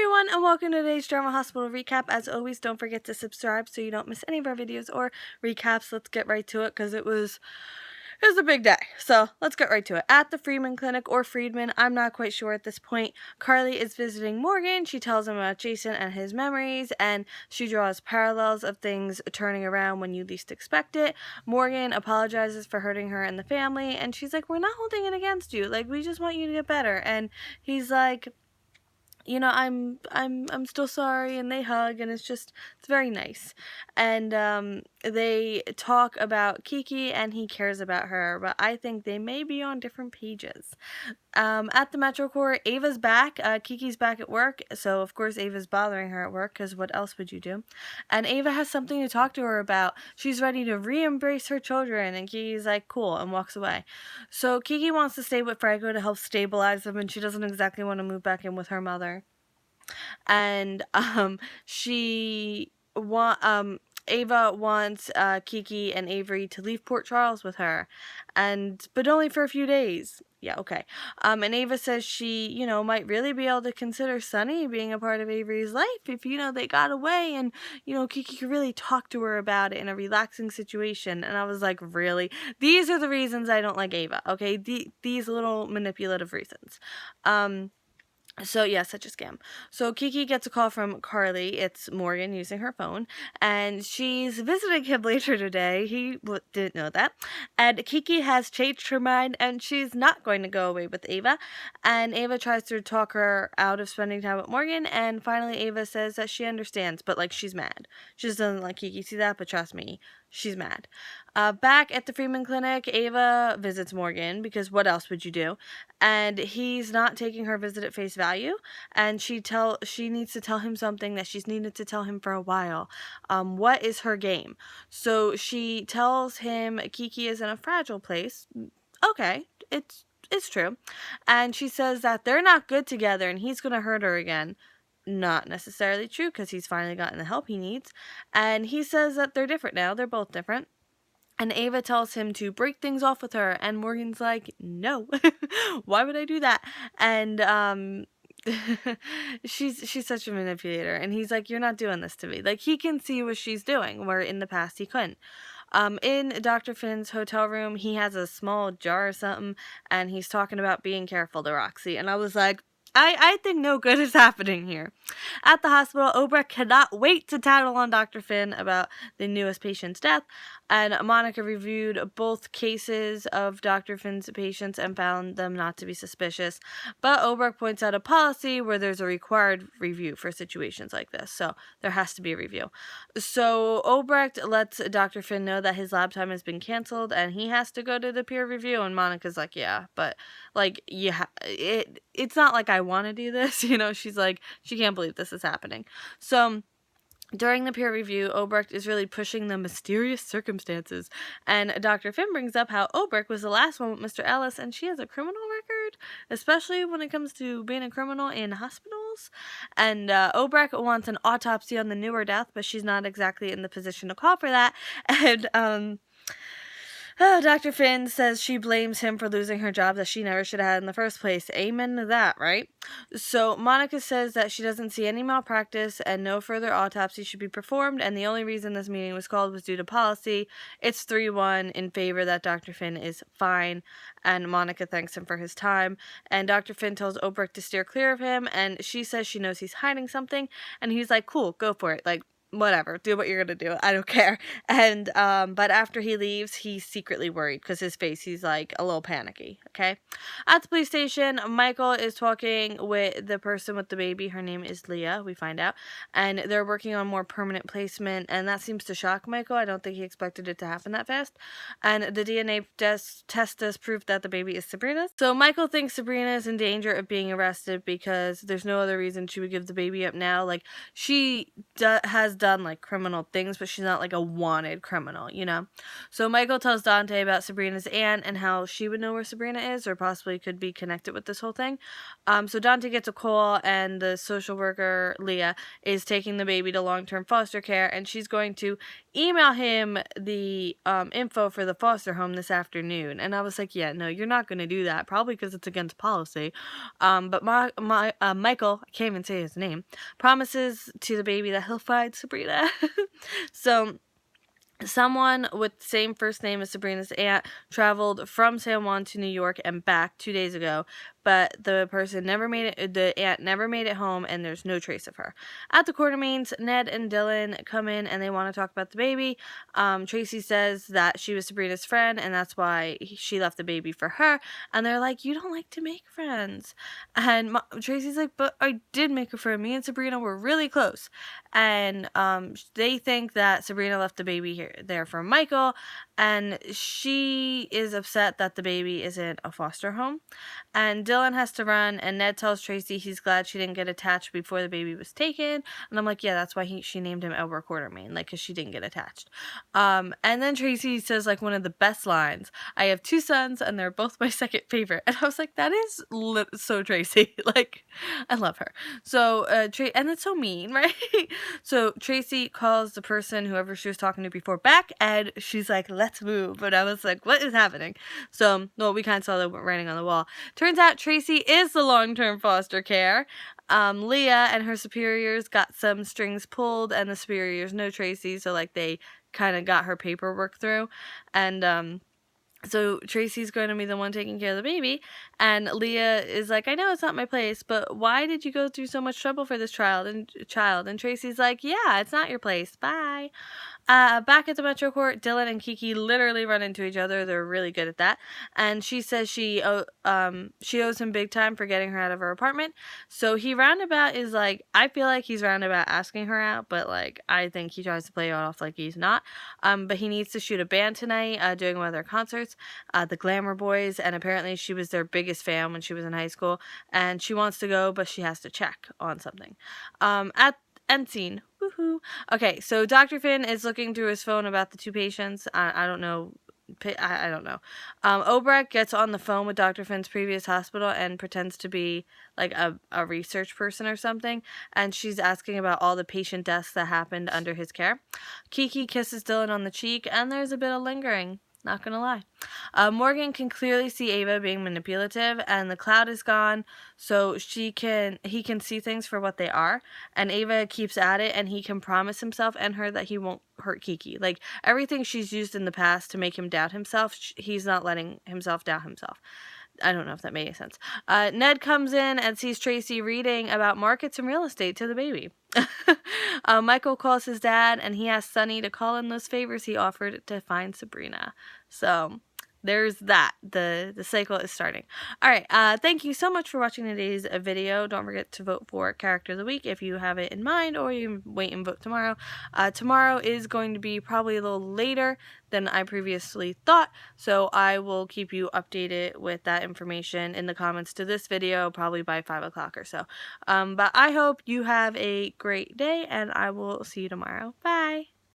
everyone, and welcome to today's Drama Hospital recap. As always, don't forget to subscribe so you don't miss any of our videos or recaps. Let's get right to it because it was a big day. So let's get right to it. At the Freeman Clinic, or Friedman, I'm not quite sure at this point, Carly is visiting Morgan. She tells him about Jason and his memories, and she draws parallels of things turning around when you least expect it. Morgan apologizes for hurting her and the family, and she's like, we're not holding it against you. Like, we just want you to get better. And he's like, you know, I'm still sorry, and they hug, and it's very nice. And they talk about Kiki, and he cares about her, but I think they may be on different pages. At the Metro Court, Ava's back. Kiki's back at work, so of course Ava's bothering her at work, because what else would you do? And Ava has something to talk to her about. She's ready to re-embrace her children, and Kiki's like, cool, and walks away. So Kiki wants to stay with Franco to help stabilize them, and she doesn't exactly want to move back in with her mother. And Ava wants Kiki and Avery to leave Port Charles with her, but only for a few days. Yeah, okay. And Ava says she, might really be able to consider Sunny being a part of Avery's life if, they got away, and, Kiki could really talk to her about it in a relaxing situation. And I was like, really? These are the reasons I don't like Ava, okay? These little manipulative reasons. So yeah, such a scam. So Kiki gets a call from Carly. It's Morgan using her phone, and she's visiting him later today. He didn't know that. And Kiki has changed her mind, and she's not going to go away with Ava. And Ava tries to talk her out of spending time with Morgan, and finally Ava says that she understands, but she's mad. She just doesn't let Kiki see that, but trust me, she's mad. Back at the Freeman Clinic, Ava visits Morgan, because what else would you do? And he's not taking her visit at face value, and she needs to tell him something that she's needed to tell him for a while. What is her game? So she tells him Kiki is in a fragile place. Okay, it's true. And she says that they're not good together, and he's gonna hurt her again. Not necessarily true, because he's finally gotten the help he needs. And he says that they're different now. They're both different. And Ava tells him to break things off with her, and Morgan's like, no, why would I do that? And she's such a manipulator, and he's like, you're not doing this to me. Like, he can see what she's doing, where in the past he couldn't. In Dr. Finn's hotel room, he has a small jar or something, and he's talking about being careful to Roxy, and I was like, I think no good is happening here. At the hospital, Obrecht cannot wait to tattle on Dr. Finn about the newest patient's death, and Monica reviewed both cases of Dr. Finn's patients and found them not to be suspicious, but Obrecht points out a policy where there's a required review for situations like this, so there has to be a review. So Obrecht lets Dr. Finn know that his lab time has been canceled, and he has to go to the peer review, and Monica's like, yeah, but, it's not like I want to do this, she's like, she can't believe this is happening. So during the peer review, Obrecht is really pushing the mysterious circumstances, and Dr. Finn brings up how Obrecht was the last one with Mr. Ellis, and she has a criminal record, especially when it comes to being a criminal in hospitals. And Obrecht wants an autopsy on the newer death, but she's not exactly in the position to call for that. And Dr. Finn says she blames him for losing her job that she never should have had in the first place. Amen to that, right? So Monica says that she doesn't see any malpractice and no further autopsy should be performed, and the only reason this meeting was called was due to policy. It's 3-1 in favor that Dr. Finn is fine, and Monica thanks him for his time, and Dr. Finn tells Obrecht to steer clear of him, and she says she knows he's hiding something, and he's like, cool, go for it, whatever, do what you're gonna do, I don't care. And but after he leaves, he's secretly worried because his face, he's like a little panicky. Okay, at the police station, Michael is talking with the person with the baby. Her name is Leah, we find out, and they're working on more permanent placement, and that seems to shock Michael. I don't think he expected it to happen that fast. And the DNA test does prove that the baby is Sabrina's. So Michael thinks Sabrina is in danger of being arrested because there's no other reason she would give the baby up now. She has has done like criminal things, but she's not like a wanted criminal, you know? So Michael tells Dante about Sabrina's aunt and how she would know where Sabrina is, or possibly could be connected with this whole thing. So Dante gets a call, and the social worker, Leah, is taking the baby to long-term foster care, and she's going to email him the info for the foster home this afternoon. And I was like, yeah, no, you're not going to do that, probably because it's against policy. But Michael, I can't even say his name, promises to the baby that he'll find Sabrina. So someone with the same first name as Sabrina's aunt traveled from San Juan to New York and back 2 days ago, but the aunt never made it home, and there's no trace of her. At the Quartermaines, Ned and Dylan come in, and they want to talk about the baby. Tracy says that she was Sabrina's friend, and that's why she left the baby for her, and they're like, you don't like to make friends. And Tracy's like, but I did make a friend. Me and Sabrina were really close. And they think that Sabrina left the baby there for Michael, and she is upset that the baby isn't a foster home. And Dylan has to run, and Ned tells Tracy he's glad she didn't get attached before the baby was taken. And I'm like, yeah, that's why she named him Edward Quartermaine, like, because she didn't get attached. And then Tracy says, like, one of the best lines, I have 2 sons, and they're both my second favorite. And I was like, that is so Tracy. Like, I love her. So, and it's so mean, right? So Tracy calls the person, whoever she was talking to before, back, and she's like, let's move. And I was like, what is happening? So, well, we kind of saw the writing on the wall. Turns out Tracy is the long-term foster care. Leah and her superiors got some strings pulled, and the superiors know Tracy, so, like, they kind of got her paperwork through. And, so Tracy's going to be the one taking care of the baby, and Leah is like, I know it's not my place, but why did you go through so much trouble for this child? And Tracy's like, yeah, it's not your place. Bye. Back at the Metro Court, Dylan and Kiki literally run into each other. They're really good at that. And she says she owes him big time for getting her out of her apartment. So he roundabout is like, I feel like he's roundabout asking her out, but, like, I think he tries to play it off like he's not. But he needs to shoot a band tonight, doing one of their concerts, the Glamour Boys, and apparently she was their biggest fan when she was in high school, and she wants to go, but she has to check on something. At end scene. Woohoo. Okay, so Dr. Finn is looking through his phone about the 2 patients. I don't know. I don't know. Obrecht gets on the phone with Dr. Finn's previous hospital and pretends to be like a research person or something. And she's asking about all the patient deaths that happened under his care. Kiki kisses Dylan on the cheek, and there's a bit of lingering. Not gonna lie. Morgan can clearly see Ava being manipulative, and the cloud is gone, so he can see things for what they are. And Ava keeps at it, and he can promise himself and her that he won't hurt Kiki. Like, everything she's used in the past to make him doubt himself, he's not letting himself doubt himself. I don't know if that made any sense. Ned comes in and sees Tracy reading about markets and real estate to the baby. Michael calls his dad, and he asks Sonny to call in those favors he offered to find Sabrina. So there's that. The cycle is starting. All right. Thank you so much for watching today's video. Don't forget to vote for Character of the Week if you have it in mind, or you can wait and vote tomorrow. Tomorrow is going to be probably a little later than I previously thought, so I will keep you updated with that information in the comments to this video, probably by 5 o'clock or so. But I hope you have a great day, and I will see you tomorrow. Bye!